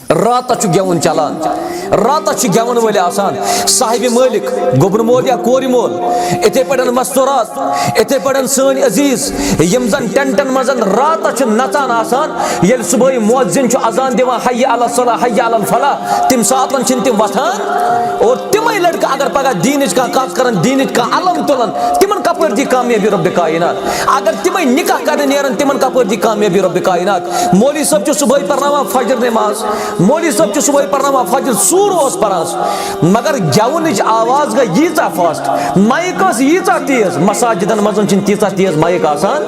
रात गेवन चलान रात गेवन वल आसान साहिब मालिक गोबर मोल या कोर मोल इथे पे मस्तूरात इथे पे सन अजीज यम जन टेंटन मज रात नचान आसान ये सुबह मुअज्जिन अजान दिवान हय्या अला सला हय्या अल फलाह तम सात तिम वथान और तिम लड़का अगर पगह दीन कत कर दीन अलम तुलन तिमन कपर दी कामयाबी रब कायनात अगर तिम निकाह कर नेरन तिमन कपर दी कामयाबी रब कायनात मौलवी सब सुबह पढ़ना फजर नमाज मौलवी सब सुबह पढ़ना फजर सूर परास मगर गेवन आवाज गई यीचा फास्ट माइक यीचा तेज मसाजिदन मज तीचा तेज माइक आसान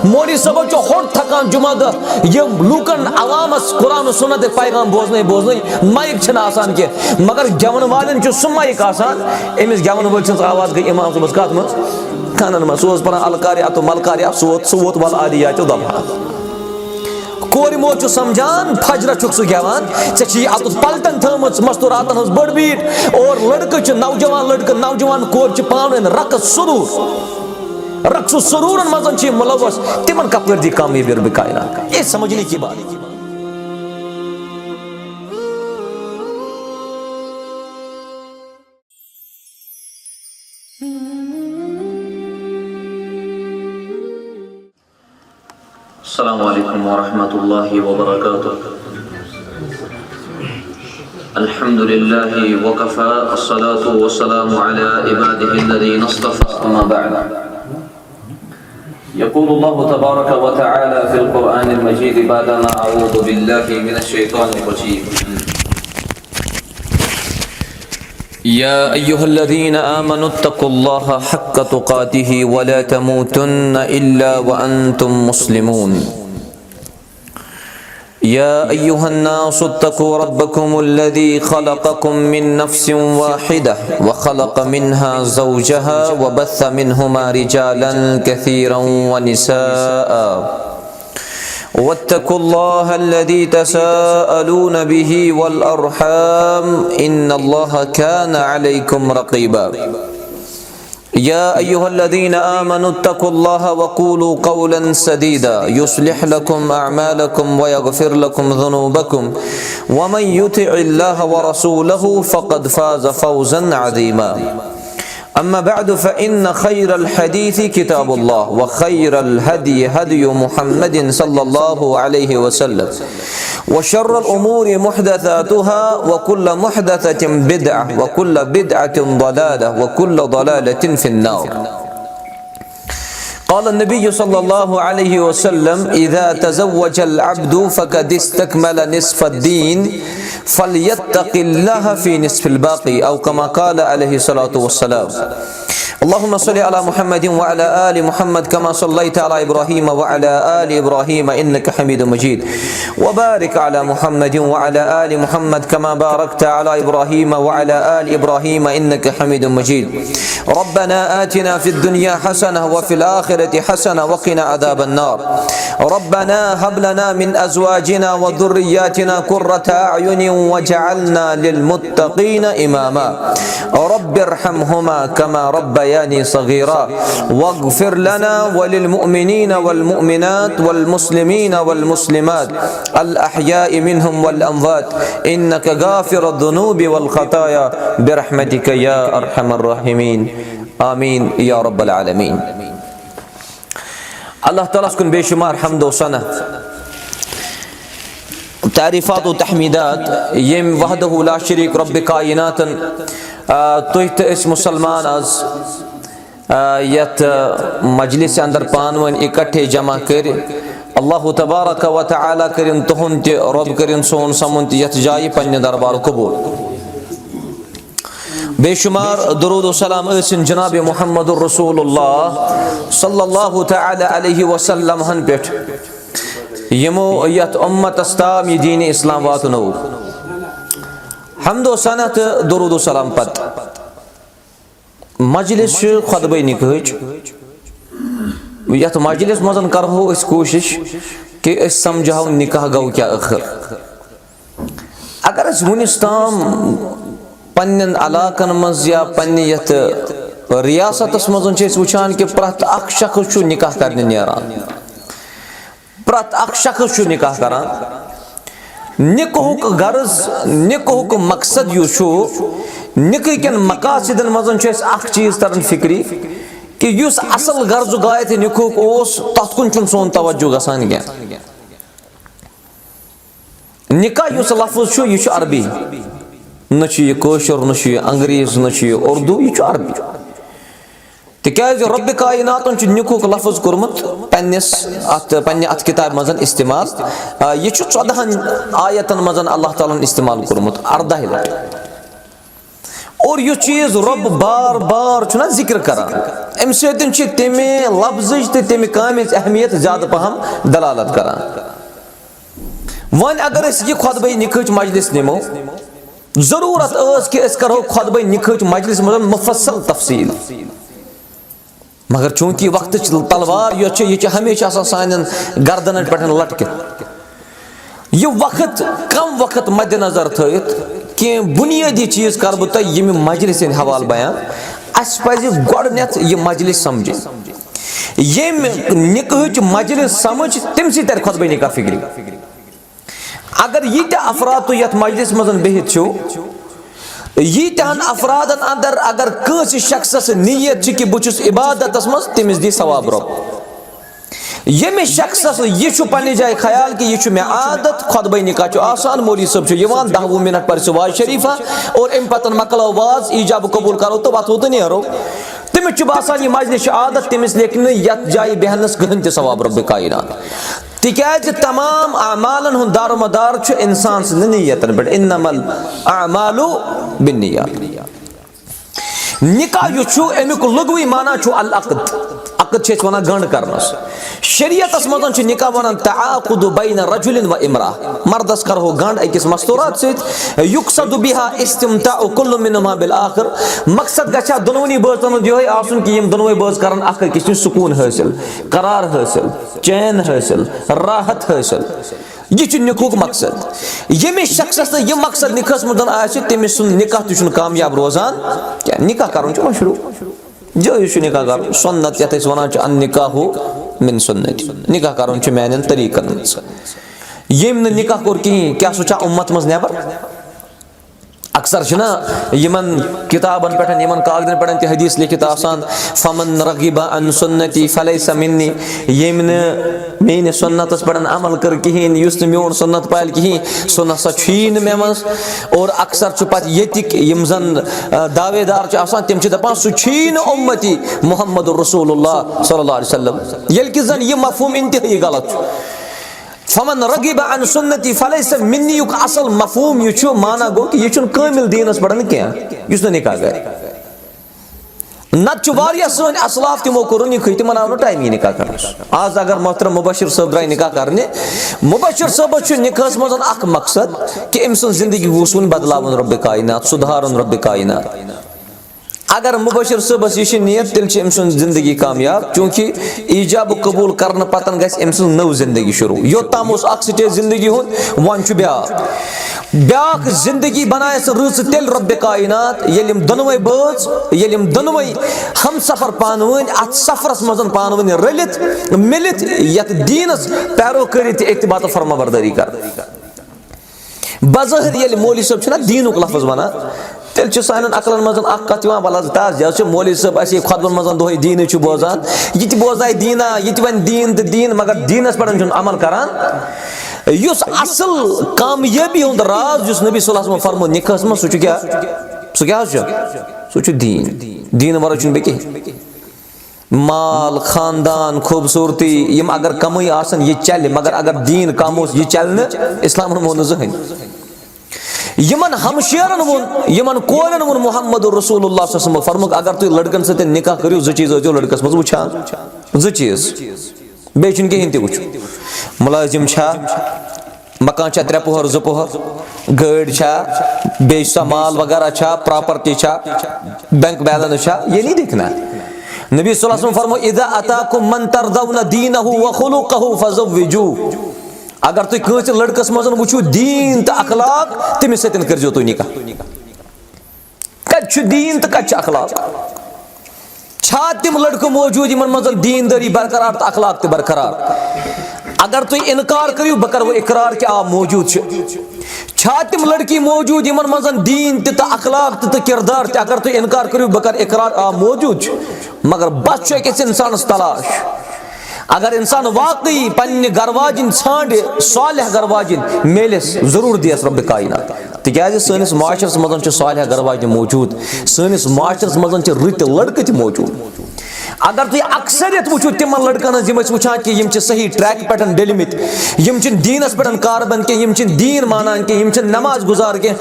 मौलवी सब होट थकान जुमा दह यम लूकन अवामस कुरान सुन्नत पैगाम बोजन बोजन माइक आसान कह मगर गेवन वालन सह माइक आसान अमिस गेवन वल आवाज गई इमाम सुबह कत मज खानन मज सह पढ़ान अलकारिया तो मलकारिया सह वोत वल आदिया तो दबा कोर मोल समझान फजर सह गेवान ऐ अत पलटन थम मस्तूरातन हज बड़ बीट और लड़के नौजवान कोर पान रक्स सुरूरन मज मुलवस तिमन कपर दी कामयाबी रब कायनात ये समझने की बात। अस्सलामु अलैकुम वरहमतुल्लाहि वबरकातुह। अल्हम्दुलिल्लाहि वकफा अस्सलातु वस्सलामु अला इबादिहिल्लज़ीना इस्तफ़ा अम्मा बअद। यक़ूलुल्लाहु तबारक व तआला फ़िल क़ुरआनिल मजीद बअदमा अऊज़ु बिल्लाहि मिनश शैतानिर रजीम। या अय्युहल्लज़ीना आमनु इत्तक़ुल्लाहा हक़्क़ तुक़ातिहि व ला तमूतुन्ना इल्ला व अंतुम मुस्लिमून। या अय्युहन्नासु इत्तक़ू रब्बकुमुल्लज़ी ख़लक़कुम मिन नफ़्सिन वाहिदह व ख़लक़ मिन्हा ज़ौजहा व बस्स मिन्हुमा रिजालन कसीरन व निसाअ वत्तक़ुल्लाह अल्लज़ी तसाअलून बिही वल अर्हाम इन्नल्लाह कान अलैकुम रक़ीबा। या अय्युहल्लज़ीना आमनु इत्तक़ुल्लाह वक़ूलू क़ौलन सदीदा युस्लिह लकुम अअमालकुम व यग़फ़िर लकुम ज़ुनूबकुम व मन युतिइल्लाह व रसूलहु फ़क़द फ़ाज़ फ़ौज़न अज़ीमा। अम्मा बअदु फ़इन्न ख़ैरल हदीसी किताबुल्लाह व ख़ैरल हदी हदी मुहम्मदिन सल्लल्लाहु अलैहि वसल्लम व शर्रल उमूरि मुहदसातुहा व कुल्ल मुहदसतिन बिदअह व कुल्ल बिदअतिन ज़लालह व कुल्ल ज़लालतिन फ़िन्नार। क़ाल नबी सल्लल्लाहु अलैहि वसल्लम इज़ा तज़व्वजल अब्दु फ़क़द इस्तकमल निस्फ़द्दीन फ़ल्यत्तक़िल्लाह फ़ी निस्फ़िल बाक़ी औ कमा क़ाल अलैहि सलातु वस्सलाम। अल्लाहुम्मा सल्लि अला मुहम्मदिन व अला आलि मुहम्मद कमा सल्लैता अला इब्राहीम व अला आलि इब्राहीम इन्नका हमीदुम मजीद व बारिक अला मुहम्मदिन व अला आलि मुहम्मद कमा बारकता अला इब्राहीम व अला आलि इब्राहीम इन्नका हमीदुम मजीद। रब्बना आतिना फ़िद दुनिया हसनह व फ़िल आखिरति हसनह व क़िना अज़ाबन नार। रब्बना हब लना मिन अज़वाजिना व ज़ुर्रिय्यातिना क़ुर्रता अयुनिन वजअलना लिलमुत्तक़ीना इमामा। रब्बिरहमहुमा कमा रब्बयानी सगीरा वग़्फ़िर लना वलिलमुअ्मिनीना वल्मुअ्मिनात वल्मुस्लिमीना वल्मुस्लिमात अल अहयाइ मिनहुम वल अमवात इन्नका गाफ़िरुद दुनूबि वल ख़ताया बिरहमतिका या अरहमर राहिमीन आमीन या रब्बल आलमीन। अल्लाह ताला कुन बेशुमार हम्द व सना तारीफ़ात व तहमीदात यम वहदहु ला शरीक रब्ब कायनातन तुह तो मुसलमान आज यत मजलिस अंदर पानवन इकट्ठे जमा कर अल्लाह तबारक व तआला करिन तुहुन ते रब करिन सोन समुन यत जाय पन्ने दरबार कबूल। बेशुमार दुरूद व सलाम असिन जनाब मुहम्मदुर रसूलुल्लाह सल्लल्लाहु तआला अलैहि वसल्लम हन पेठ यमो यत उम्मत अस्ताम ये दीन इस्लाम वातनो हम्दो सनत दुरूद व सलाम पत मजलिस खुतबा निकाह यत मजलिस मजन करहो इस कोशिश कि इस समझाओ निकाह गो क्या आखिर अगर इस वुनिस्ताम पन्न अलाकन मज या पन्न यत रियासतस मजन छे वुचान कि प्रत अख शख्स निकाह करने नेरान प्रत अख शख्स निकाह करान निकाहुक गर्ज निकाहुक मकसद युस निकाह कन मकासदन मज अख चीज तरन फिक्री कि युस असल गर्ज गायत निकाहुक ओस तथ कुन सोन तवज्जो गसान क्या निकाह युस लफ्ज यह अरबी न कशर न अंग्रेज न उर्दू यह अरबी तिकाज रब कायनातन निकाहुक लफ्ज कोरमुत पन्ने अत किताब मजन इस्तेमाल यह 14 आयतन मजन अल्लाह ताला इस्तेमाल कोरमुत 14 लट और यह चीज रब बार बार छुना जिक्र करान अम सतन तमे लफ्ज तो तमे कामिज अहमियत ज्यादा पहम दलालत करान वन अगर यह खुतबे निकाह मजलिस निमो जरूरत कि करो खुतबे निकाह मजलिस मजन मुफस्सल तफसील मगर चूंकि वक्त तलवार यह हमेशा सान गर्दन पे लटक यह वक्त कम वक्त मद्देनजर थत कि बुनियादी चीज कर बह तुम ये मजलिस हवाल बयान अस पज गोडनेथ यह मजलिस समझ ये निकाह मजलिस समझ तम सी तर खुतबे निकाह फिक्री अगर यीत अफराद तो यथ मजलिस मजन बिहित यीतहन अफरादन अंदर अगर कंस शख्स नीयत कि बहुत इबादत मज तमिस दी सवाब रब ये शख्स यह पन्ने जाए ख्याल कि यह मे आदत खुतबे निकाह आसान मौलवी सब 10 मिनट पर वाज शरीफा और अम पतन मकलो वाज ईजाब कबूल करो तो वो तो नो तमिस बासान यह मजलिस आदत तमिस लेकिन यथ जाए बेहनस कहीं सवाब रब कायनात तिकाज तमाम अमालन हुन दारोमदार इंसान सद नीयतन पे इन्नमल अमालु बिन्नियात निकाह यह अमुक लुगवी माना अल अकद वन गंड करनस शरीयत मज निकाह वन तआकुद बैन रजुलिन व इमरा मर्दस करो गंड अकिस मस्तूरात सत युक्सद बिहा इस्तिमताउ कुल्लु मिनहुमा बिल आखिर मकसद गछा दोनोनी बजन यह आसन कि यम दोनों बज करन अख अकिस सुकून हासिल करार हासिल चैन हासिल राहत हासिल यह निकाह मकसद ये शख्स यह मकसद निकाह मज तमिस निकाह तुम कामयाब रोजान क्या निकाह कर मशरू जो निकाह कर सुन्नत ये वन निकाहु मिन सुन्नत निकाह कर मान तरीकन यम निकाह कोर कहीं क्या सह उम्मत मज नबर अक्सर यमन किताबन पे कागजन पे हदीस लिखित आसान फमन रगिबा अन सुन्नती फलैसा मिन्नी यम मेन सुन्नतस पे अमल कर कहें युस मोन सुन्नत पायल कहें सो नसा मे मज और अक्सर पे यम जन दावेदार आसान तम दपान सह उम्मती मुहम्मद रसूलुल्लाह सल्लल्लाहु अलैहि वसल्लम ये कि जन यह मफहूम इंतहाई गलत फमन रगिबा अन सुन्नती फलैसा मिन्नी युक असल मफहूम यह माना गो कि यह कामिल दीनस पे क्या निकाह गर नत सन असलाफ तमो कोर निकाह तम आव टाइम निकाह कर आज अगर मोहतरम मुबशिर साहब द्राय निकाह करने मुबशिर साहब निकाह मज अख मकसद कि अम सं जिंदगी वसून बदलावन रब कायनात सुधारन रब कायनात अगर मुबशिर साहबस यह नियत तेल अम सं जिंदगी कामयाब चूंकि ईजाब कबूल करने पतन गम सं नव जिंदगी शुरू योताम स्टेज जिंदगी हुंद वन ब्याक जिंदगी बनाए रच तेल रब कायनात ये दोनवे बज ये दोनवे हम सफर पानवन अत सफरस मज पानवन रलित मिलित यथ दीनस पैरोकारी इत्तिबा फरमाबरदारी कर बज़ाहिर ये मौलवी साहब दीनुक लफ्ज वन तेल सान अकलन मज कत बल ताज मौलवी साहब खुतबन मज दोहे दीन बोजान यह बोजाय दीना यह वन दीन तो दीन मगर दीनस पे अमल करान युस असल कामयाबी हुंद राज जुस नबी सल्लल्लाहु अलैहि वसल्लम फरमो निकाह में सह क्या सह दीन दीन वर बे माल खानदान खूबसूरती यम अगर कमई आसन यह चल मगर अगर दीन कम यह चल इस्लाम मोन जहन यमन हमशेरन वोन यमन कोरन वोन मुहम्मद रसूलुल्लाह सल्लल्लाहु अलैहि वसल्लम फरमुक अगर तुम लड़कन सत निकाह करो जो चीज जो लड़कस मज वुचान जो चीज बे कहीं तु मुलाजिम मकान 3 पोहर 2 पोहर गाड़ बे माल वगैरह प्रॉपर्टी बैंक बैलेंस ये नहीं देखना नबी सल्लल्लाहु अलैहि वसल्लम फरमो इदा अताकुम मन तरदौना दीनहु व खुलुकहु फज़व्विजू अगर तुम कंस लड़कस मज वो दीन तो अखलाक तमिस सत कर तुम निकाह कत दीन तो कत अखलाक तम लड़कों मौजूद इन मज दीनदारी बरकरार तो अखलाक तो बरकरार अगर तुम इनकार करियो बह कर वो इकरार कि आ मौजूद छा तिम लड़की मौजूद यमन मजन दीन तो अखलाक तो किरदार ते अगर तुम इनकार करियो बह कर इकरार आ मौजूद मगर बस अकिस इंसान तलाश अगर इंसान वाकई पन्ने गरवाजिन छांड सालिह गरवाजिन मेलिस जरूर दियस रब कायनात तिकाज सनिस माशरस मजन सालिह गरवाजिन मौजूद सनिस माशरस मजन रित लड़के त मौजूद अगर तुम अक्सरियत वो तिम लड़कन वुचान कि सही ट्रैक पे डलमित दीनस पे कारबन कह दीन मानान कह नमाज गुजार कह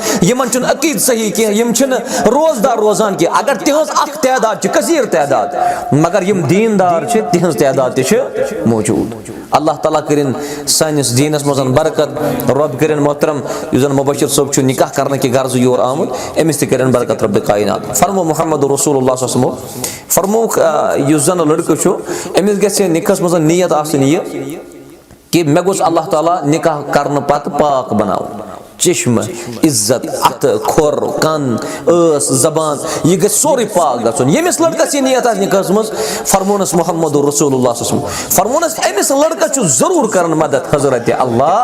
अकीद सही कह रोजदार रोजान कह अगर तिहज तदाद कसीर तदाद मगर दीनदार तिहज तदाद त मौजूद अल्लाह ताला करिन सानिस दीनस मजन बरकत रब करिन मोहतरम युजन मुबशिर सोब निकाह करने की गर्ज योर आमुद अमिस त करिन बरकत रब कायनात फरमो मोहम्मद रसूलुल्लाह सल्लल्लाहु अलैहि वसल्लम फरमो युस जन लड़के अमिस गसे निकाहस मजन नियत आसनी कि मे गोस अल्लाह ताला निकाह करने पत पाक बनाओ चश्म इज्जत अत खोर कन ऐस जबान यह गो सोरे पाक गन यमिस लड़कस यह नियत निकाहस मज फरमोनस मोहम्मद रसूलुल्लाह सल्लल्लाहु अलैहि वसल्लम फरमोनस अमिस लड़कस जरूर करन मदद हजरत अल्लाह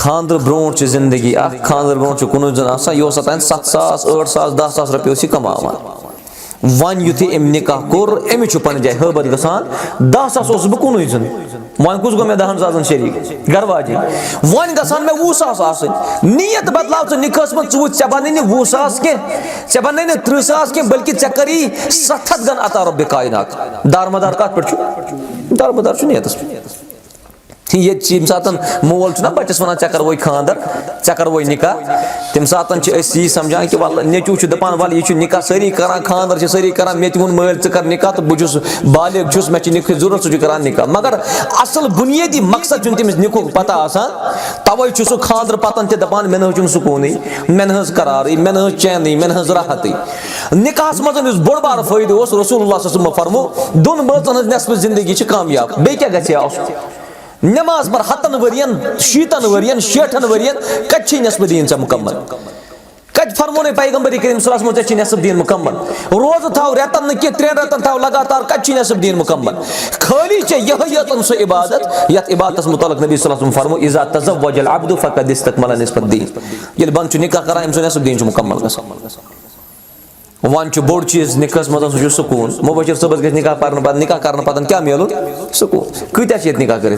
खानदर ब्रोट जिंदगी खानदर ब्रोट कुन जन यह 7,000 8,000 10,000 रुपये कमान वन युथे अम निकाह कोर अमिच पन जाए हबत गसान 10,000 बह कुन जन वन कुछ गो मे 10,000 शरीक गरवाजी वन गसान मे 20,000 नियत बदलाव निकाहस मज चे बन 20,000 कह बन 30,000 कह बल्कि चे करी 7 गन अता रब कायनात दारमदार कत पे दारमदार नियत ये सात मोल ना बच्चस वन चकर वो खानदर चकर वो निकाह तम सात यह समझान कि वल नेचू दपान वल यह निकाह सारी करान खानदर सारी करान मे तुन मल कर निकाह तो बहुत बालिग मे निक जरूरत सह करान निकाह मगर असल बुनियादी मकसद तमिस निकुक पता आसान तवे सह खानदर पतन ते दपान मे न सुकून मे न करार मे न चैन मे न राहत निकाहस मज बोड़ बार फायदे रसूलुल्लाह सल्लल्लाहु अलैहि वसल्लम फरमो दोन बचन नस्फ जिंदगी कामयाब बे क्या गि नमाज पर 7 वरियन 7 वरियन 60 वरियन कच्ची नस्ब दीन चा मुकम्मल कच फरमोने पैगंबर करीम सल्लल्लाहु अलैहि वसल्लम नस्ब दीन मुकम्मल रोज थाव रेतन न कि 3 रेतन थाव लगातार कच्ची नस्ब दीन मुकम्मल खाली चे यह यतन सो इबादत यत इबादत मुतलक नबी सल्लल्लाहु अलैहि वसल्लम फरमो इजा तज़व्वज अल अब्दु फकद इस्तकमल निस्ब दीन ये बन निकाह करा इम नस्ब दीन मुकम्मल गस वन बोड़ चीज निकाहस मज सह सुकून मुबशिर सबस गि निकाह करने पतन क्या मिलून सुकून कत्या निकाह कर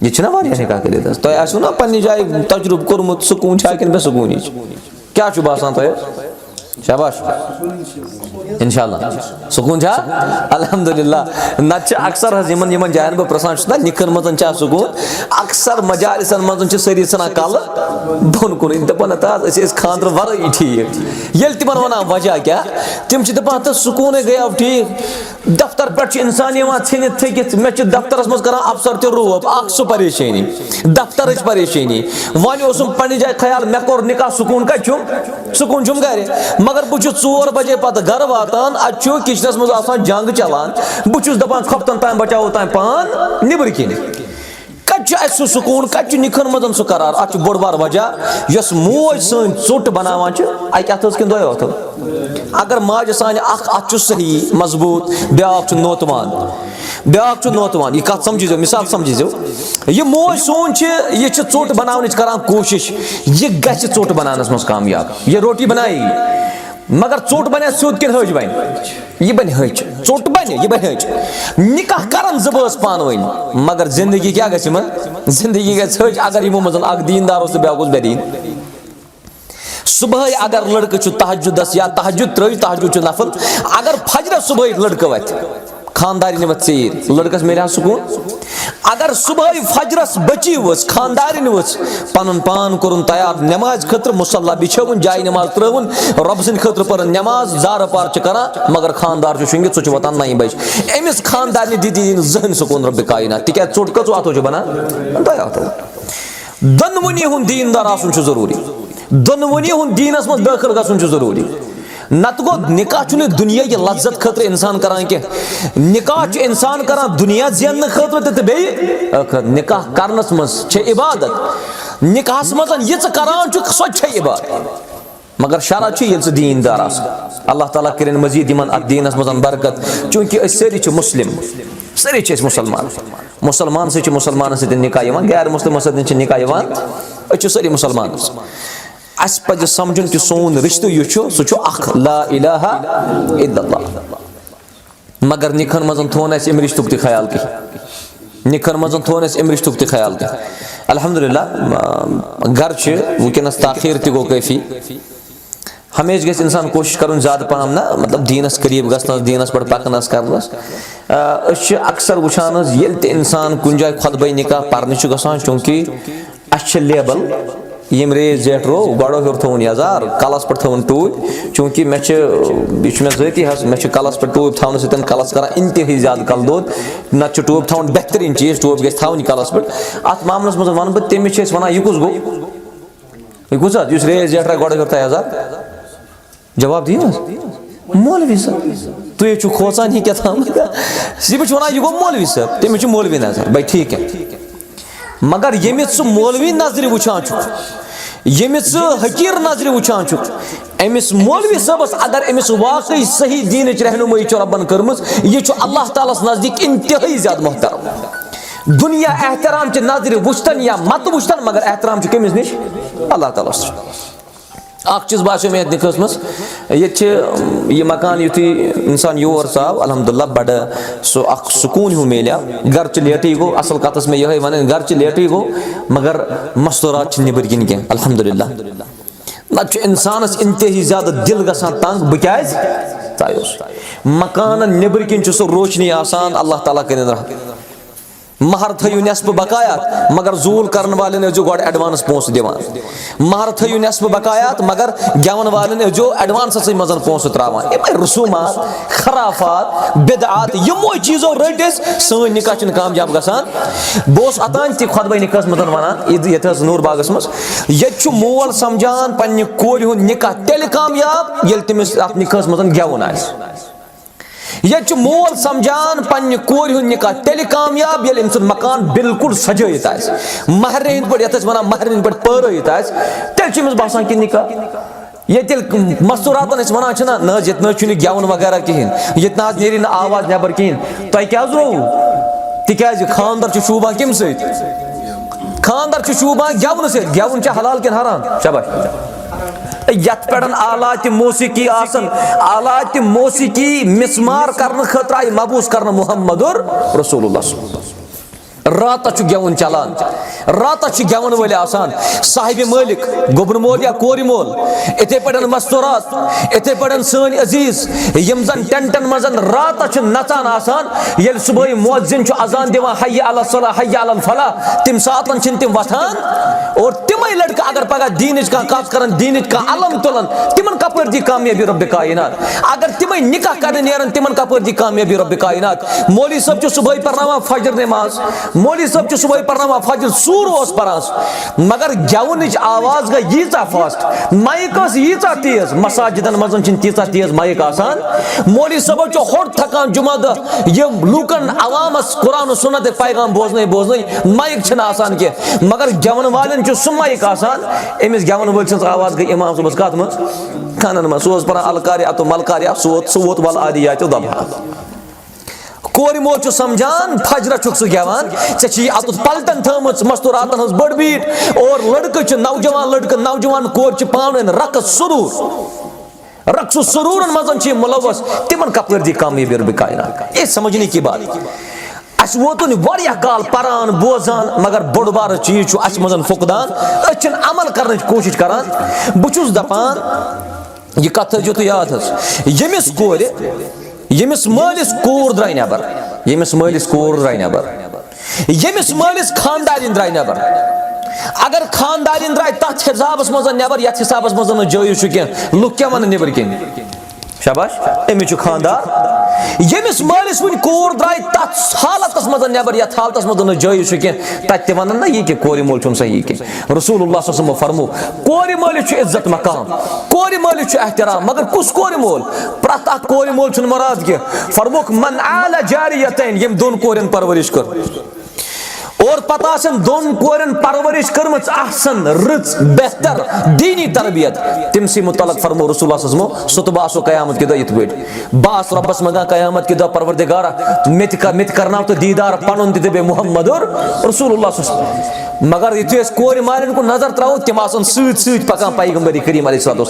यह वारिया निकाह कर तुम आसो ना पन्ने जाए तजुर्ब कोर्मुत सुकून कि बे सुकून क्या बासान तुम शाबाश इंशाअल्लाह सुकून अल्हम्दुलिल्लाह नत अक्सर यमन जायन बह प्रसान ना निकन मजन सुकून अक्सर मजालिसन मजन सारी सन कल बोन कुन दपान खानदर वर ठीक ये तिमन वन वजह क्या तम दपान तो सुकून गया ठीक दफ्तर पे इंसान इन थकित मे दफ्तरस मज कर अफसर त रोब सह परेशानी दफ्तर परेशानी वन पन्ने जाए ख्याल मे कोर निकाह सुकून कत सुकून गर मगर बह 4 बजे पे घर वातान अु किचनस मज जंग चलान बह दपान खपतन ताम बचाओ ताम पान निबर किन कत सह सुकून कत निखन मजन सह करार अत बोड़ बार वजह यस मोज सन चोट बनावान अक कि दो अगर माज सान अत सही मजबूत ब्याक नोतवान ब्याक नोतवान यह कत समझो मिसाल समझो यह मोज सोन यह चोट बनाने करान कोशिश यह गि चोट बनानस मज कामयाब यह रोटी बनाएगी मगर चोट बन सोद कि हज बन यह बन हज चोट बन यह बन हज निकाह करन जबस पान वन मगर जिंदगी क्या गि जिंदगी गज हज अगर यमो मज दीनदार तो ब्याक बेदीन सुबह अगर लड़के तहजुदस या तहजुद त्र तहजुद नफल अगर फजर सुबह लड़के वत खानदारी नवत चीर लड़कस मेरा सुकून अगर सुबह फजरस बची वस खानदारी वस पन पान कोरुन तैयार नमाज खतर मुसल्ला बिछवन जाय नमाज त्रवन रब सिंद खतर पर नमाज जार पार करा मगर खानदार शुंगित सह वतान 9 बज अमिस खानदार दीदी जहन सुकून रब कायनात तिक चोट कचो अतो बनान दनवनी हुन दीनदार आसन जरूरी दनवनी हुन दीनस मज दाखिल गसन जरूरी नत गो निकाह दुनिया की लज्जत खतर इंसान करान के निकाह इंसान करान दुनिया जेन खतर तो बे निकाह करनस मज इबादत निकाहस मज यह करान सो इबादत मगर शरा ये दीनदार अल्लाह ताला करें मजीद इन अत दीनस मज बरकत चूंकि सारी मुस्लिम सारे मुसलमान मुसलमान से मुसलमान सत निकाह यवान गैर मुस्लिम सत निकाह यवान सारे मुसलमान अस पज समझुन कि सोन रिश्तु यह सह अख ला इलाहा इल्लल्लाह मगर निखन मजन थोन अम रिश्तुक त ख्याल कह निखन मजन थोन अम रिश्तुक त ख्याल कह अल्हम्दुलिल्लाह घर वनस ताखीर त गो काफ़ी हमेशा गस इंसान कोशिश कर ज़्यादा पहम ना मतलब दीनस करीब गस दीनस पे पकनस करनस अक्सर वुचान ये इंसान कुन जाए खुतबा निकाह पर्न गसान चूँकि अस लेबल यम रेज जेट रो गो हर थोन यजार कलस पे थोन टूब चूँकि मे ज़ाती मे कलस पे टूब थवन सत कलस कर इंतहाई ज़्यादा कल दोद नत टूब थवन बेहतरीन चीज़ टूब गई थवन कलस पे अत मामलस मज वन बह तमिस वन यह कुस गो यह कुस रेज जेट गो हर यजार जवाब दियो मौलवी साहब तु खोचान ही क्या था बह वन यह गो मौलवी साहब तमिस मौलवी नजर भाई ठीक है मगर यमिस मौलवी नजर वुचान यमिस हकीर नजर वुचान अमिस मौलवी साहबस अगर अमिस वाकई सही दीन रहनुमाई रबन कर्म यह अल्लाह ताला नजदीक इंतहाई ज्यादा मोहतरम दुनिया एहतराम च नजर वुचतन या मत वुचतन मगर एहतराम कमिस निश अल्लाह ताला अख चीज बासो मे निकस मस ये मकान युथी इंसान योर साव अल्हम्दुलिल्लाह बड़ सो अख सुकून हूँ मिले घर च लेटी गो असल कतस में यह वन घर च लेटी गो मगर मस्तूरात निबर किन कह अल्हम्दुलिल्लाह नत इंसानस इंतहाई ज्यादा दिल गसान तंग बह क्या मकान निबर किन सो रोशनी आसान अल्लाह ताला कर महर थो नस्फ बकायात मगर जूल करने वाले जो गो एडवांस पोस दिवान महर थो नस्फ बकायात मगर गेवन वाले जो एडवांस मजन पोस त्रावान रसूमात खराफात बिदआत यमो चीजों रट सन निकाह कामयाब गसान बस अतान त खुतबा निकाह मजन वन ये नूर बागस मज ये मोल समझान पन्ने कोर हुंद निकाह तेल कामयाब ये तमिस अत निकाह मजन गेवन ये मोल समझान पन्ने कोर हुंद निकाह तेल कामयाब ये मकान बिल्कुल सजायित महर हंद पे वन महर पे पहरत तेल बसान कि निकाह ये मस्तूरातन वन ना ये गेवन वगैरह कहें ये नीर ना आवाज नबर कहें तुम क्या रोव तिज खानदर शूबान कम खानदर शूबान गेवन गेवन हलाल किन हराम शाबाश यथ पे आलात मौसीकी आलात मौसीकी मिसमार करने खतर आई मबूस कर मुहम्मदुर रसूलुल्लाह रात गेवन चलान रात गेवन वल आसान साहिब मालिक गोबन मोल या कोर मोल इथे पे मस्तूरात इथे पे सन अजीज यम जन टेंटन मजन रात नचान आसान ये सुबह मुअज्जिन अजान दिवान हय्या अला सलाह हय्या अला फलाह तम सातन तिम वथान और तिमय लड़का अगर पगह दीन कत कर दीन का अलम तुलन तिमन कपर दी कामयाबी रब कायनात अगर तिमय निकाह कर नेरन तिमन कपर दी कामयाबी रब कायनात मौलवी सब सुबह पढ़ना फजर नमाज मौलवी सब सुबह पढ़ना फजर सूर परान मगर गेवन आवाज गई यीचा फास्ट माइक यीचा तेज मसाजिदन मजन तीचा तेज माइक आसान मौलवी सब होट थकान जुमा दह ये लूकन अवामस कुरान सुन्नत पैगाम बोजन बोजन माइक आसान कह मगर गेवन वालन सह माइक आसान अमिस गेवन वल आवाज गई इमाम सुबह कत मज खानन मज सह परान अलकारिया तो मलकारिया सह वोत वल आदिया तो दबा कोर मोल समझान फजर सह गेवान ऐ अत पलटन थम मस्तूरातन हज बड़ बीट और लड़क नौजवान कोर पान रक्स सुरूरन मजन मुलवस तिमन कपर दी कामयाबी रब कायनात ये समझने की बात अस वोतन वारिया काल परान बोजान मगर बड़ बार चीज अस मजन फुकदान अन अमल करने कोशिश करान बहु दपान यह कत थो तो याद यमिस कोर यमिस मालिस कोर द्राय नबर यमिस मालिस कोर द्राय नबर यमिस मालिस खानदारिन द्राय नबर अगर खानदारिन द्राय तथ हिसाबस मजन नबर यथ हिसाबस मजन जायज कह लुक क्या वन नबर कन शाबाश अमिस खानदार यमिस मालिस वन कोर द्राय तथ हालतस मजन नबर यथ हालतस मजन जायज कह तथ वन ना यह कोर मोल सही कह रसूलुल्लाह सल्लल्लाहु अलैहि वसल्लम फरमो कोर मोल इज्जत मकाम कोर मोल एहतराम मगर कुस कोर मोल प्रत अख कोर मोल मुराद कह फरमोक मन आला जारियतैन यम दोन कोरन परवरिश कर और पता दोन कोरन परवरिश कर्म अहसन रच बेहतर दीनी तरबियत तमसी मुतलक फरमो रसूलुल्लाह सल्लल्लाहु अलैहि वसल्लम सुतबा सो कयामत के दो इत बेट बास रब्बस मगा कयामत के दो परवरदिगारा मित करना तो दीदार पनुन दिबे मुहम्मदुर रसूलुल्लाह सल्लल्लाहु अलैहि वसल्लम मगर ये कोर मालिन को नजर त्राओ तिम आसन सत पकान पैगंबर करीम अलैहि सलाम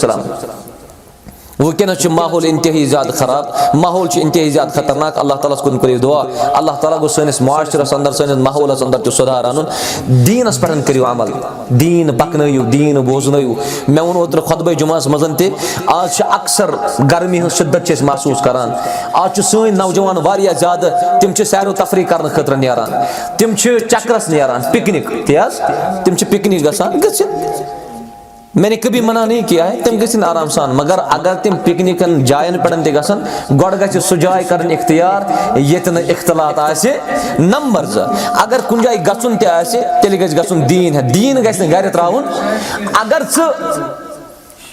वुनकस माहौल इंतहाई ज़्यादा खराब माहौल इंतहाई ज़्यादा खतरनाक अल्लाह ताला कुन करियो दुआ अल्लाह ताला गो सनिस माशरस अंदर सनिस माहौलस अंदर सुधार अन दीनस पे करियो अमल दीन पकनयु दीन बोजनयु मे वो ओतर खुतबे जुमास मजन ते आज अक्सर गर्मी हज शिद्दत महसूस करान आज सन नौजवान वारिया ज़्यादा तिम सैरो तफरी करने खतर नेरान तिम चक्करस नेरान पिकनिक तिम पिकनिक गसान मैंने कभी मना नहीं किया है तुम गसन आराम सान मगर अगर तुम पिकनिकन जायन पे गसन गोड़ ग सह जाय कर इख्तियार ये इख्तलात आसे नंबर 2 अगर कुन जाय गसन तेल गसन दीन है दीन गस घर त्राउन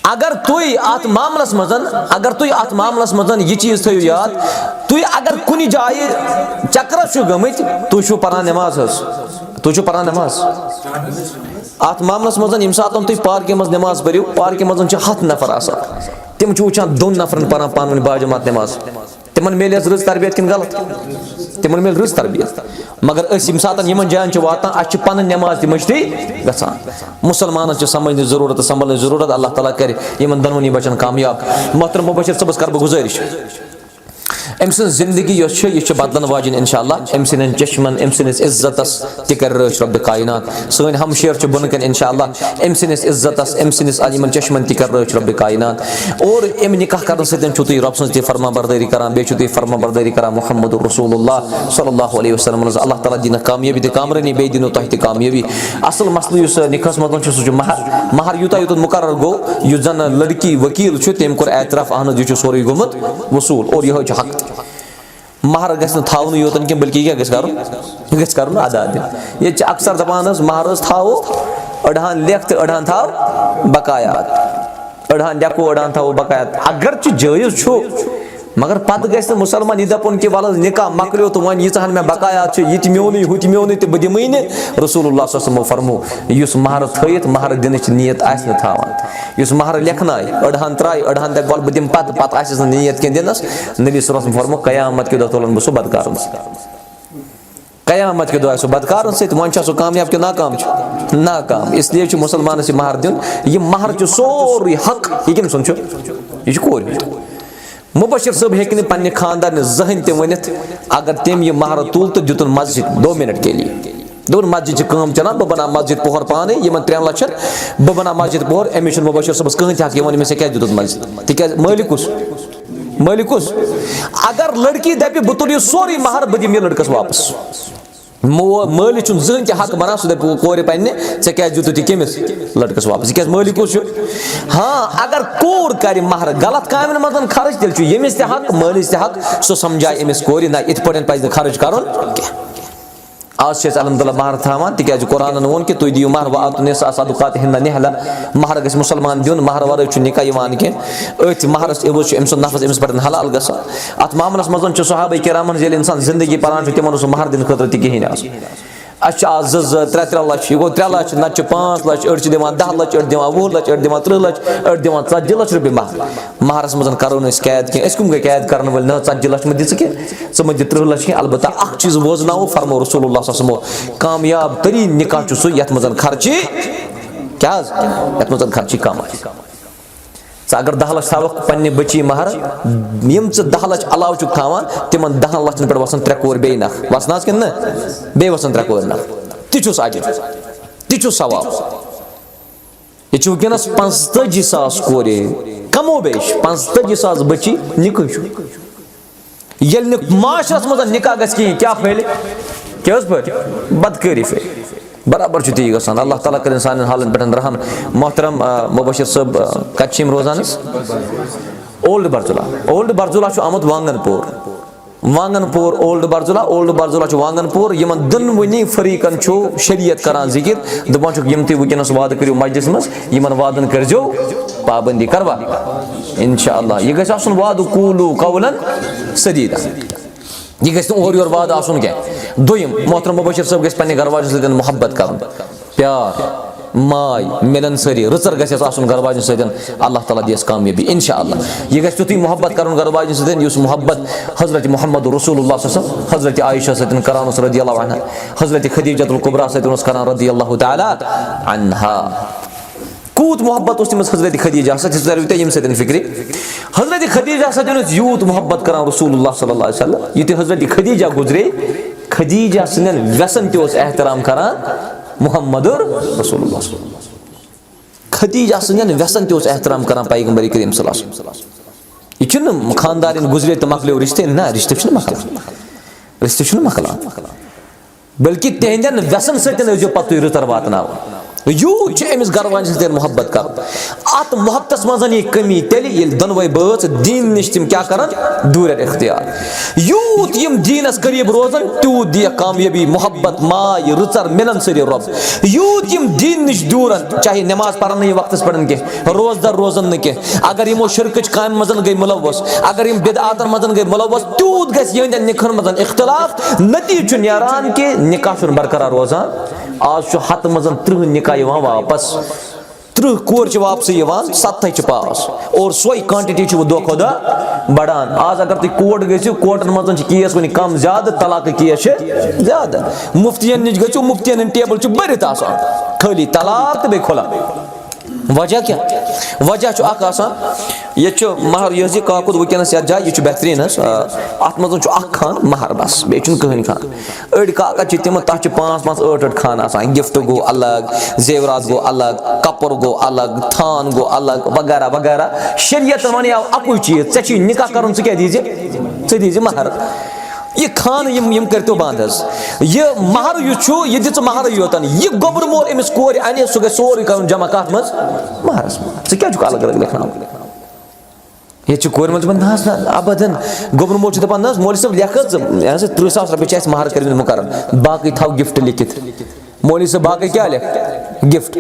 अगर तुई आत मामलस मजन यह चीज थो याद तुई अगर कुन जाय चक्कर गमित तुझ परान नमाज तुझ परान नमाज अत मामलस मजन यम सात तुम पार्क मज नमाज परो पार्क मज 100 नफर आसान तिम वुचान 2 नफरन परान पान बाजमात नमाज तिमन मिल रज तरबियत कि गलत तिमन मिल रज तरबियत मगर यम सात जान वातान अ पन नमाज मश्ती गसान मुसलमान समझने जरूरत संभलने जरूरत अल्लाह ताला कर दोनों बचन कामयाब मोहतरम मुबशिर सबस कर गुजारिश अम जिंदगी यह बदलन वाजिन इंशाअल्लाह अम सन चश्मन अम सस इज्जतस कर रच रब कायनात सन हमशेर बुन कन इंशाअल्लाह अम सस इज्जतस अम सस यमन चश्मन कर रच रब कायनात और अम निकाह कर तुम रब सज फरमा बरदारी करान बे तुम फरमा बरदारी करान मुहम्मदुर रसूलुल्लाह सल्लल्लाहु अलैहि वसल्लम अल्लाह ताला दिन कामयाबी तो कामरानी बे दिनो तह कामयाबी असल मसल निकाह मज सह महर यूत यूत मुकर्रर गो युस जन लड़की वकील तम कोर एतराफ अहन यह सोरे गोमुत वसूल और यह हक महर गन योतन कि बल्कि क्या कर अदा दिन ये अक्सर दपान महर थो अड़हान लेख तो अड़हान थो बकायात अड़हान लेखो अड़हान थो बकायात अगर जायज मगर पत गि मुसलमान यह दपुन कि वल निकाह मकलो तो वन यीहन मे बकायात यह म्योन हु म्योन तो बह दिमे रसूलुल्लाह सल्लल्लाहु अलैहि वसल्लम फरमो युस महर थयत महर दिन नीयत आस थावान युस महर लेखन अड़हान त्राय अड़हान दप वल बह दिम पत आस नीयत कह दिनस नबी सल्लल्लाहु अलैहि वसल्लम फरमो कयामत के दो तुलन बह सह बदकार कयामत के दो सह बदकार सत वन सह कामयाब कि नाकाम इसलिए मुसलमान महर दिन यह महर सोरे हक यह कम सुन यह कोर मुबशिर सब हेक पे खानदार जहन तम वन अगर तम यह महर तुल तो दितुन मस्जिद 2 मिनट के लिए दोन मस्जिद काम चलान बह बना मस्जिद पोहर पाने यमन 3 लक्षन बह बना मस्जिद पोहर अमिश मुबशिर सबस कहन हक वन मे क्या दितुत मस्जिद तिक मालिकुस अगर लड़की दपि बह तुल सोरे महर बह दिम लड़कस वापस मालिक जहन तक हक बना सह दप कोर पे ऐ क्या दितुत कमिस लड़कस वापस क्या मालिकुस हाँ अगर कोर कर महर गलत कामन मज खर्च तेल यमिस ते हक मालिस ते हक सह समझाए अमिस कोर ना इत पे पज खर्च कर आज अलहमदुल्ला महर थान तिक कुरान वोन कि तुम दियो महर वातुनिसा सदुकात हिन्ना निहला महर गस मुसलमान दिन महर वर निकाह कह अथ महरस अम सुन नफस अमिस पे हलाल ग अत मामलस मज सहाबा किरामन इंसान जिंदगी पान तिमन महर दिन खतर तहन आज 2-3 लक्ष यह गो 3 लक्ष ना 5 लक्ष अड़ 10 लक्ष अड़ 20 लक्ष अड़ 30 लक्ष अड़ 40 लक्ष रुपये महरस मज करो कैद कह कम गई कैद कर वल 40 लक्ष मत दी मत 30 लक्ष कह अलबत्ता अख चीज बोजनाओ फरमो रसूलुल्लाह सल्लल्लाहु अलैहि वसल्लम कामयाब तरीन निकाह सह ये मज खर्ची क्या ये मज खर्ची कम अगर 10 लक्ष थवक पे बची महर यम 10 लक्ष अलाव थान तिम 10 लक्षन पे वसन 3 कोर बे नख वसन कि बे वसन 3 कोर नख तुस अजर तुस सवाब यह वनस 45,000 कोरे कमो बेश 45,000 बची निकाह ये माशरस मज निकाह गह क्या फैल क्या बदकारी फैल बराबर ती गसान अल्लाह ताला कर सान हालन पे रहम मोहतरम मुबशिर सब कच्चिम रोजान ओल्ड बरजुला आमुत वांगनपुर ओल्ड बरजुला वांगनपुर यमन दोनवनी फरीकन शरीयत करान जिक्र दपान यम तुम वनस वाद करो मजलिस मज यमन वादन करजो पाबंदी करवा इंशाअल्लाह यह गस वाद कूलू कौलन सदीदा यह गस और वाद क्या दोयम मोहतरम मुबशिर साहब गस पन्ने घरवाजन सतन मोहब्बत करन प्यार माय मिलन सरी रचर गस आसन घरवाजन सतन अल्लाह ताला दियस कामयाबी इंशाअल्लाह ये गस तुती मोहब्बत करन घरवाजन सतन युस मोहब्बत हजरत मोहम्मद रसूलुल्लाह सल्लल्लाहु अलैहि वसल्लम हजरत आयशा सतन करान रदियल्लाहु अन्हा हजरत खदीजतुल कुबरा सतन करान रदियल्लाहु ताला अन्हा कूत मोहब्बत उस तमस हजरत खदीजा सत यम सतन फिक्री हजरत खदीजा सतन यूत मोहब्बत करान रसूलुल्लाह सल्लल्लाहु अलैहि वसल्लम ये हजरत खदीजा गुजरे खदीजा सनन व्यसन ते एहतराम करान मोहम्मद रसूलुल्लाह खदीजा सनन व्यसन ते एहतराम करान पैगंबर करीम सल्लल्लाहु अलैहि वसल्लम ये छन खानदार गुजरे तो मकले रिश्ते ना रिश्ते मकलान बल्कि तेहंदन व्यसन सतन जो पत्तु रुतर वातनाव यूत अमिस घरवाजन सत मोहब्बत कर अत मोहब्बत मजन ये कमी तेल दोनवे बच दीन नश तम क्या कर दूर इख्तियार यूत यम दीनस करीब रोजन तूत दिया कामयाबी मोहब्बत माय रुचर मिलन सरी रब यूत यम दीन नश दूर चाहे नमाज पढ़न वक्त पढ़न के रोजदार रोजन न अगर यमो शिरक काम मजन गई मुलवस अगर यम बिदआतन मजन गई मुलवस तूत गहन निखन मजन इख्तिलाफ नतीज न्यारान के निकाह बरकरार रोजान आज हत मजन 30 निकाह वापस 30 कोर वापसी 7 पास और सोई क्वांटिटी दो खुदा बढ़ान आज अगर तुम कोर्ट गो कोर्टन मज केस वन कम ज्यादा तलाक केस ज्यादा मुफ्तियन नश गो मुफ्तियन टेबल भरित खाली तलाक तो बे खुला वजह क्या वजह ये महर यह काकुद वनस ये जाए यह बेहतरीन अत मज खान महर बस बे कहन खान अड़ काकद तम तथ 5-5-8 खान गिफ्ट गो अलग जेवरात गो अलग कपर गो अलग थान गो अलग वगैरह वगैरह शरीयत वन अकु चीज ऐ निकाह कर क्या दीजे महर ये खान यम करतो बंद ये महर यह दिस महर योतन यह गोबर मोल अमिस कोर अने सह गई सोरे कर जमा कत मज महरस क्या अलग अलग लिखना ये कोर मज अबदन गोबर मोल दपान मोल सब लेख 30,000 रुपये महर कर मुकर बाकी थव गिफ्ट लिखित मोल सब बाकी क्या लेख गिफ्ट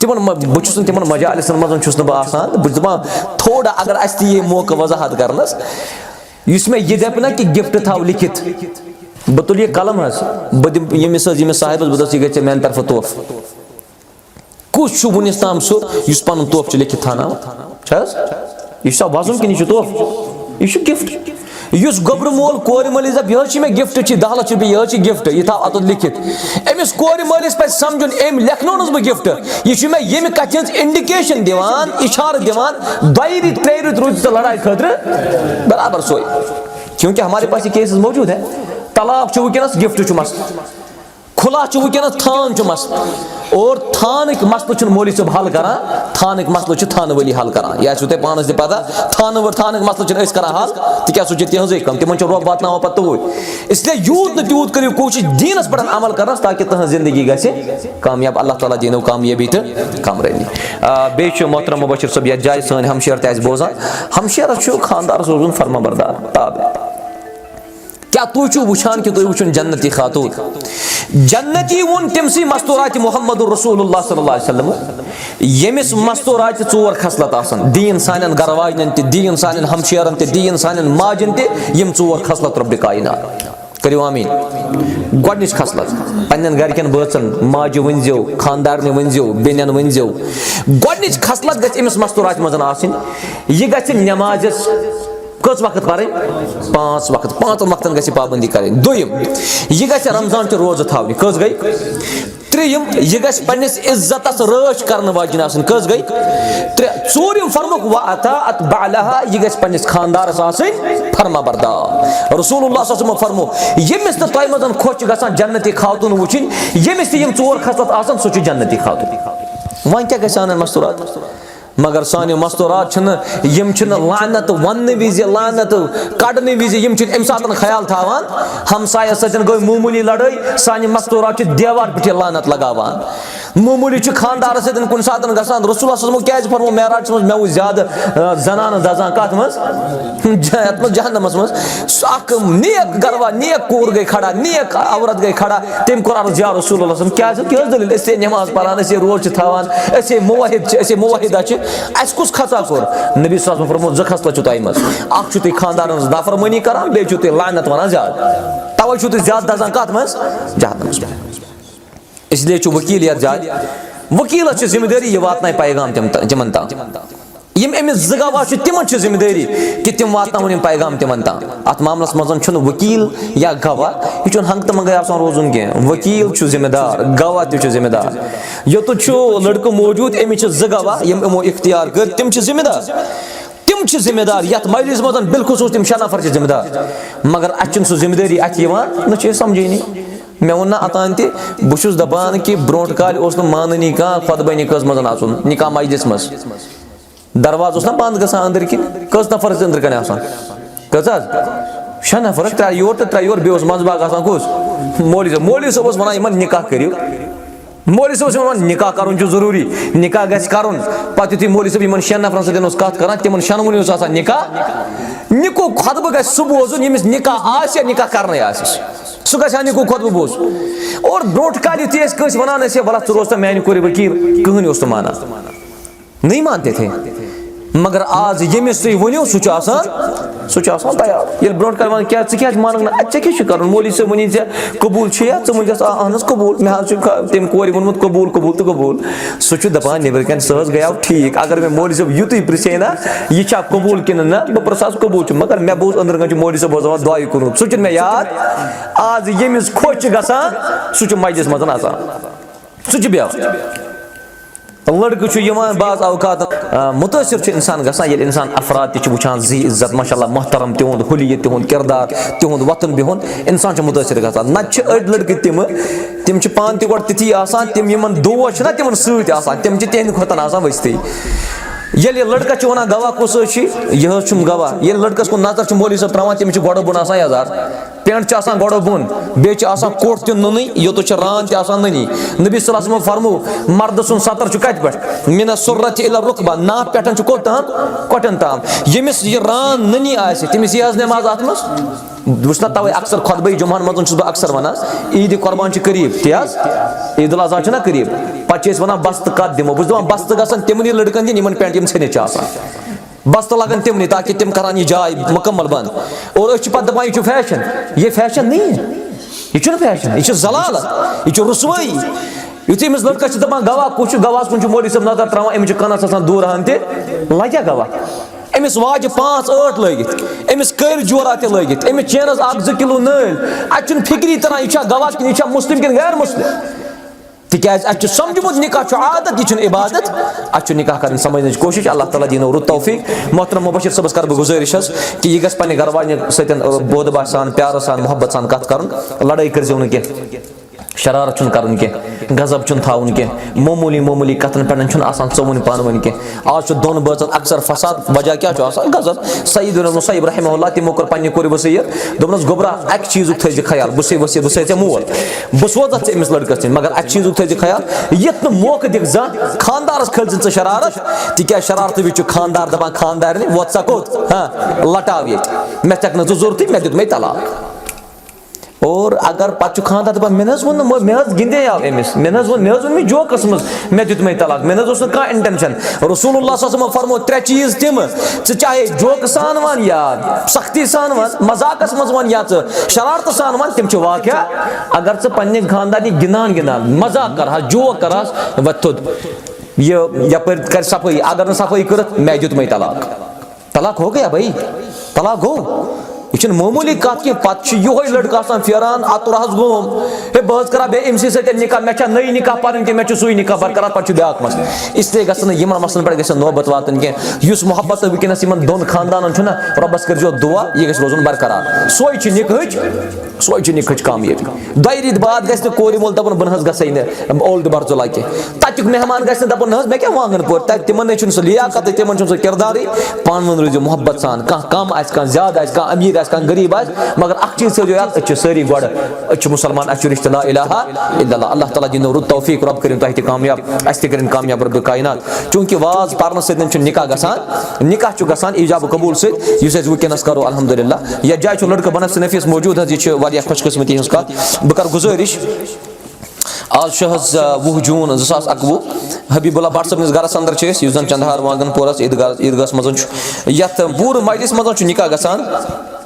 तिमन बहुत तिमन मजालिसन मज बह थोड़ा अगर अस ये मौका वजाहत करनस युस में यह दप ना कि गिफ्ट थव लिखित बह तुल यह कलम यमिस साहिब बह दस यह मान तरफ तोहफ कुछ वनिस ताम सह पन तोहफ लिखित थाना यह वजन कि यह तोहफ यह गिफ्ट युस गोबर मोल कोर मलिस यह मे गिफ्ट 10 लाख रुपये यह गिफ्ट यह थव अत लिखित अमिस कोर मलिस पे समझुन एम लेखनो बह गिफ्ट यह मे यम कथ इंडिकेशन दिवान इशार दिवान 2 रित 3 रित रोज लड़ाई खतर बराबर सोई क्योंकि हमारे पास ये केसेस मौजूद है तलाक वनस गिफ्ट मस खुला वनस थान मस और थान मसल मौली सब हल कर थान मसल थान वाली हल कर यह तुम पानस तह पता थान मसल कर हल क्या सह तिज कम तिम रोब वात पे तोहर इसलिए यूत यूत करो कोशिश दीनस पे अमल कर ताकि तुम जिंदगी गि कामयाब अल्लाह ताला दीनो कामयाबी तो कमरनी बे मोहतरम मुबशिर सब ये जाए सन हमशेर तज बोजान हमशेर खानदार रोजन फर्मा बरदार ताबे क्या तुम वुचान कि तुम वुचन जन्नती खातून जन्नती वोन तमसी मस्तूरात मोहम्मद रसूलुल्लाह सल्लल्लाहु अलैहि वसल्लम यमिस मस्तूरात 4 खसलत आसन दीन सानन गरवाजन ते दीन सानन हमशेरन ते दीन सानन माजन ते यम 4 खसलत रब्बे कायनात करियो आमीन गोडनिश खसलत पन्नन गरकन बचन माज वनजो खानदार ने वनजो बेनन वनजो गोडनिश खसलत गछ यमिस मस्तूरात मजन आसन ये गछ नमाजस कस वक्त पढ़ 5 वक्त 5 वक्तन गि पाबंदी कर दोयम यह गि रमजान च रोज थवनी कस गई त्रेयम यह गि पन्निस इज्जतस रच कर वाजन कस गई ूरम फर्मुक वात बालहा यह गि पन्निस खानदारस फर्मा बरदार रसूलुल्लाह सल्लल्लाहु अलैहि वसल्लम फरमो यमिस तह मज खुश गसान जन्नती खातून वुचिन यमिस यम 4 खसलत आसन सह जन्नती खातून वन क्या गि मस्तूरात मगर सान मस्तूरात लानत वन विज लानत कड़ने विज अम सात ख्याल थावान हमसाय सतन गई मामूली लड़ाई सान मस्तूरात देवार पे लानत लगावान मामूली खानदार सतन कुन सात गसान रसूलुल्लाह क्या फरमो मेराज मे वो ज्यादा जनान दजान कत मज जहन्नमस मज नेक गरवा नेक कोर गई खड़ा नेक औरत गई खड़ा तम कोर अर्ज या रसूलुल्लाह क्या दलील अस नमाज पढ़ान अस रोज थवान अस मुवाहिदा अस कुछ खता कोर नबी फरमो 2 खसलत तुम मज खानदार नाफरमानी करान बे लानत वन ज्यादा तवै छु तुम ज्यादा दजान कत मज जहन्नमस इसलिए छु वकील यथ जाय वकीलस जिम्मेदारी यह वातन पैगाम तिमन ताम यम अमिस ज गवाह तिमन जिम्मेदारी कि तिम वातन पैगाम तिमन ताम अत मामलस मज वकील या गवाह यह हंग तो मंगे आसान रोजुन कह वकील जिम्मेदार गवाह तु जिम्मेदार योत लड़कों मौजूद अमिस ज गवाह यम इमो इख्तियार कर तिम जिम्मेदार तिम जिम्मेदार यथ मजलिस मज बिलखुसूस तिम 6 नफर जिम्मेदार मगर अत सह जिम्मेदारी अत न समझी मे वो ना अतान तह बहुत दपान कि ब्रोट काल मानी कह खुतबा निकाह मज आन निकाह मजलिस मज दरवाज ना बंद ग अंदर किन कस नफर अंदर कन कज 6 नफर 3 योर तो 3 योर बेस मंजबाग कुस मौलवी सब वन निकाह करो मौलवी सब वन निकाह कर जरूरी निकाह गस कर पे मौलवी सब इन 6 नफर सत कत कर तिम 6 वन निकाह निको खुतब ग सह बोजुन यमिस निकाह आ निकाह कर सह ग निको खुतब बोज और ब्रोट काल युत वन वल रोज तो मान कोर वकील कहन तो माना नहीं मानते थे मगर आज यमिस तुम वनो सह तैयार ये ब्रोट काल वन क्या मान क्या कर मौलवी से वन कबूल अहन कबूल मे तम कोर वोनमुत कबूल कबूल तो कबूल सह दपान नबर कन सह गया ठीक अगर मे मौलवी सब युत प्रिसे ना यह कबूल कि ना बह प्रसाद कबूल मगर मे बोज अंदर कन मौलवी सब बोजान दुआ कुन सह मे याद आज यमिस खुश गसान सह मजलिस मज सह ब्या लड़क बाज अवकात मुतासिर इंसान गसान इंसान अफराद तवुचान जी इज्जत माशाअल्लाह मोहतरम तिहुंद हुलियत तिहुंद किरदार तिहुंद वतन बिहुन इंसान मुतासिर गसान नत अड़ लड़के तिम पान तह गोड़ तिथि तिम यमन दोस्त ना तिमन सत तिम तिहंद खोतन वस्ती ये लड़का वन गवाह कुस यह गवाह ये लड़कस कुन नजर मौलवी सब त्रावान तमिस गोड़ बुन यजार पेंट गोड़ बुन बे कोट तुन नुन योत रान तनी नबी सल्लल्लाहु अलैहि वसल्लम फरमो मर्द सुन सतर कत पे मिन सुर्रत इला रुकबा ना पे कोट ताम कोटन ताम यमिस यह रान ननी तमिस यह नमाज अत मज वुना तवे अक्सर खुतबे जुमान मज बह अक्सर वन ईद कुर्बान करीब तज ईद उल अज़हा ना करीब पे वन बस्त कत दिमो बस दपान बस्त गसन तिमन लड़कन दिन इन पेंट छनित बस्त लगन तिमन ताकि तिम करान यह जाय मुकम्मल बंद और पे दपान यह फैशन ये फैशन नहीं यह फैशन यह जलालत यह रुसवाई युत अमिस लड़का दपान गवाह कुछ गवाह कुन मौलवी सब नजर त्रावान अमिस कनस दूर हन तह गवाह अमिस वाज 5-8 लगित अमिस कर जोरा तह लगित अमिस चेनस 1-2 किलो नल अत फिक्री तरह यह गवाह कि यह मुस्लिम कि गैर मुस्लिम तिकाज अत समझमुत निकाह आदत यह इबादत अत निकाह कर समझने कोशिश अल्लाह ताला दीनो रुत तौफीक मोहतरम मुबशिर सबस कर गुजारिश कि यह गस पे घर वाले सतन बोधबा सान प्यार सान मोहब्बत सान कत कर लड़ाई कर कह शरारत कर गजब थावन कह मामूली कतन पे चुन पान वन कह आज दोन बचन अक्सर फसाद वजह क्या गजब सईद बिन मुसय्यब रहमहुल्लाह तिमो कर पन्ने कोर वसीयत दोपनस गोबरा अक चीज थी ख्याल बस वसीयत बस ऐ मोल बह सोच अमिस लड़कस मगर अक चीज थी ख्याल यत मौक दिख जन खानदारस खल शरारत तिक शरारत विच खानदार दपान खानदार वो सा कोत हाँ लटाव ये मे तक न जरूरत मे दुत मे तलाक और अगर पे खानदार दपान मे वो गिंदे आव अमिस मे वो जोकस मज मे दुत मे तलाक मे कह इंटेंशन रसूलुल्लाह सल्लल्लाहु अलैहि वसल्लम फरमो 3 चीज तिम चाहे जोक सान वन या सख्ती सान वन मजाकस मज वन या शरारत सान वन तिम वाक़या अगर पे खानदानी गिंदान मजाक कर जोक कर वुद यह यपर कर सफाई अगर न सफाई कर मे दुत मे तलाक हो गया भाई तलाक गो यह मामूली कत कह पे ये लड़का फेरान अतुर गोम हे बह करा बे अमस निकाह मे नई निकाह पन कह मे सुई निकाह बरकरार पे ब्या मसल इसलिए गसन मसलन पे गई नौबत वातन कह मोहब्बत वनस दोन खानदान रबस कर दुआ यह गो रोजन बरकरार सोई निकहच कामयाबी 2 रेत बाद गि कोर मोल दपन बह गई ओल्ड बरजुला कह तक मेहमान गि दपन मे क्या वांगन पोर तिमन सह लियाकत तिमन सह किरदार पान वन रोजो मोहब्बत सान कह कम आ ज्यादा आ अमीर आ गरीब आ मगर अख चीज थो याद सारी गोड़ मुसलमान रिश्ते ला इलाहा इल्लल्लाह अल्लाह ताला दिनो रुत तौफीक रब करिन तह कामयाब अस तह कामयाब रब कायनात चूंकि वाज पारन सत निकाह निकाह गसान ईजाब कबूल सत वनस करो अल्हम्दुलिल्लाह यह जाय लड़का बनफ नफीस मौजूद यह खुशकिस्मती हज कत बह कर गुजारिश आज 20 जून 2021 हबीबुल्ला भट्ट सबनिस गरस अंदर जन चंदहार वांगनपोरस ईदगाह मज ये पूर मजलिस मज निकाह गसान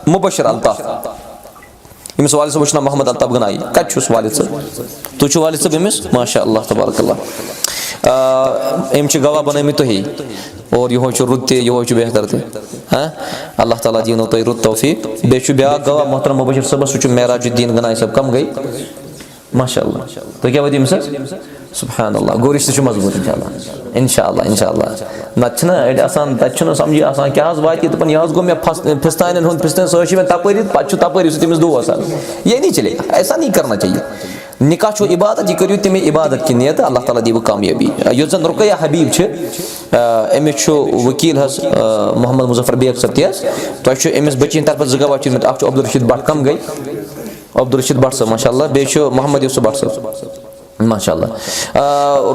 मुबशिर अल्ताफ यमिस वालिद सब वुचना मोहम्मद अल्ताफ गनाई कत छुस वालिद सब तु छु वालिद सब यमिस माशा अल्लाह तबारकल्लाह एम छु गवाह बनैमित तुही और यो छु रुत ते यो छु बेहतर ते हां अल्लाह ताला दीनो तो रुत तौफीक बे छु ब्या गवाह मोहतरम मुबशिर सब सु छु मेराजुद्दीन गनाई सब कम गई माशाअल्लाह तो क्या वदी मिस सुभान अल्लाह गोरिश छु मजबूत इंशाअल्लाह इंशाअल्लाह नचना एड आसान तचना समझी आसान क्या हज वात तो पन यहाज गो मैं फिस्तान हुन फिस्तान सोची में तपरी पछु तपरी सु तिमिस दो आसान ये नहीं चलेगा ऐसा नहीं करना चाहिए निकाह छो इबादत ये करियो तिमे इबादत की नियत अल्लाह ताला दीबो कामयाबी यो जन रुकैया हबीब छ एम छो वकील हस मोहम्मद मुजफ्फर बेग सब तियस तो छो एमएस बचिन तरफ जगवा छ अख अब्दुल रशीद भट्ट कम गई अब्दुल रशीद भट्ट सब माशाअल्लाह बे छो मोहम्मद यूसुफ भट्ट सब माशाअल्लाह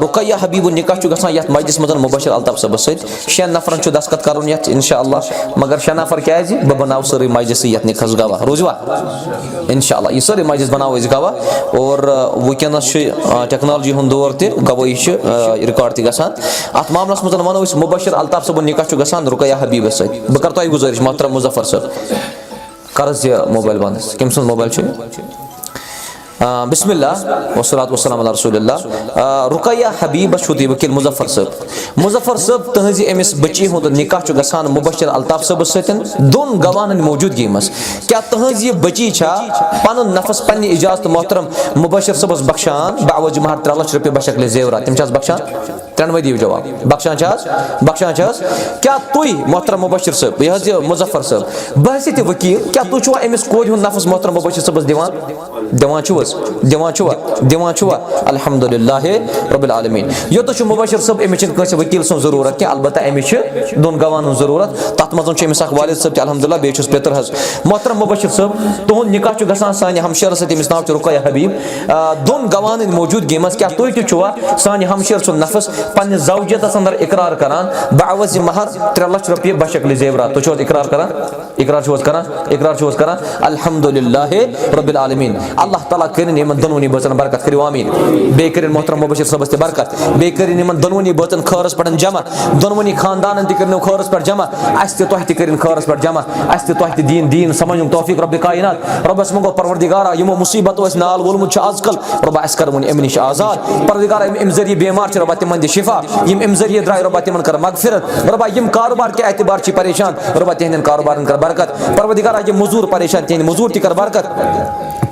रुकैया हबीब निकाह छु गसान यत मजलिस मदन मुबशिर अल्ताफ सब सत 6 नफरन छु दस्तखत करन यत इंशाअल्लाह मगर 6 नफर क्या है जी ब बनाव सरी मजलिस यत निकाह गवाह रोजवा इंशाअल्लाह ये सरी मजलिस बनाव इस गवाह और वकनस छु टेक्नोलॉजी हुन दौर ते गवाही छु रिकॉर्ड ते गसान अत मामलस मदन वनो इस मुबशिर अल्ताफ सब निकाह छु गसान रुकैया हबीब सत ब कर तो गुजारिश मोहतरम मुजफ्फर सब करज ये मोबाइल बंद किमसन मोबाइल छु बिस्मिल्लाह वस्सलातु वस्सलाम अला रसूलिल्लाह रुकैया हबीब छुती वकील मुजफ्फर सब तहजी एमिस बच्ची हुंद निकाह छु गसान मुबशिर अल्ताफ सब सतन दोन गवाहन मौजूदगी मस क्या तहजी बच्ची छा पन नफस पन्नी इजाजत मोहतरम मुबशिर सब बख्शान बावज महर 3 लाख रुपए बशकल जेवरात तिम छस बख्शान 3 वदी जवाब बख्शान छस क्या तुई मोहतरम मुबशिर सब यह मुजफ्फर सब बहसी ते वकील क्या तु छु एमिस कोज हुंद नफस मोहतरम मुबशिर सब दिवान छुआ अल्हम्दुलिल्लाह रब्बिल आलमीन यो तो मुबशिर सब एमिस कस वकील सो जरूरत के अलबत्ता एमिस दोन गवाहन जरूरत तत मज एमिस अख वालिद सब अल्हम्दुलिल्लाह बे छुस पेतर हज मोहतरम मुबशिर सब तुहन निकाह छु गसान सानि हमशर से एमिस नाव छु रुकैया हबीब दोन गवाहन मौजूदगी मस क्या तुई छु सानि हमशर सो नफस पन्ने जौजियत अंदर इकरार करान बावज महर 3 लाख रुपए बशकल जेवरात तो छु इकरार करान अल्हम्दुलिल्लाह रब्बिल आलमीन अल्लाह ताला करिन यमन दोनोनी बचन बरकत करियो आमीन बे करिन मोहतरम मुबशिर सबस ते बरकत बे करिन यमन दोनोनी बचन खरस पटन जमा दोनोनी खानदानन ते करिन खरस पर जमा अस ते तोह ते करिन खरस पर जमा अस ते तोह ते दीन समझुम तौफीक रब्बे कायनात रब्बस मंगो परवरदिगारा यमो मुसीबत वस नाल वलमु छ आजकल रब्बा अस करमुन एमनिश आजाद परवरदिगारा इम जरिए बीमार छ रब्बा तिमन दे शिफा इम जरिए द्राय रब्बा तिमन कर मगफिरत रब्बा इम कारोबार के एतबार छ परेशान रब्बा तिहन कारोबारन कर बरकत परवरदिगारा ये मजदूर परेशान तिहन मजदूर ति कर बरकत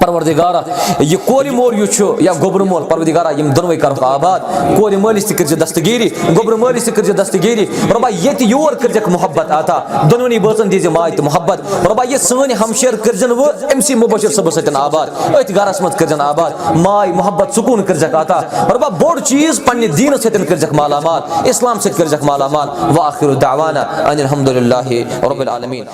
परवरदिगारा ये कोरी मोर यु छु या गोबर मोल परवरदिगारा यम दोनों कर आबाद कोरी मोलिस ति कर दस्तगीरी गोबर मोलिस ति कर दस्तगीरी रब्बा ये योर कर मोहब्बत आता दोनों बचन दीजे माय तो मोहब्बत रब्बा ये सन हमशेर करजन वो एमसी मुबशिर सब सतन आबाद अत गरस मत करजन आबाद माय मोहब्बत सुकून कर आता रब्बा बोड चीज पन्ने दीन सतन कर मालामाल इस्लाम से कर मालामाल व आखिर दावाना अनिल हम्दुलिल्लाहि रब्बिल आलमीन।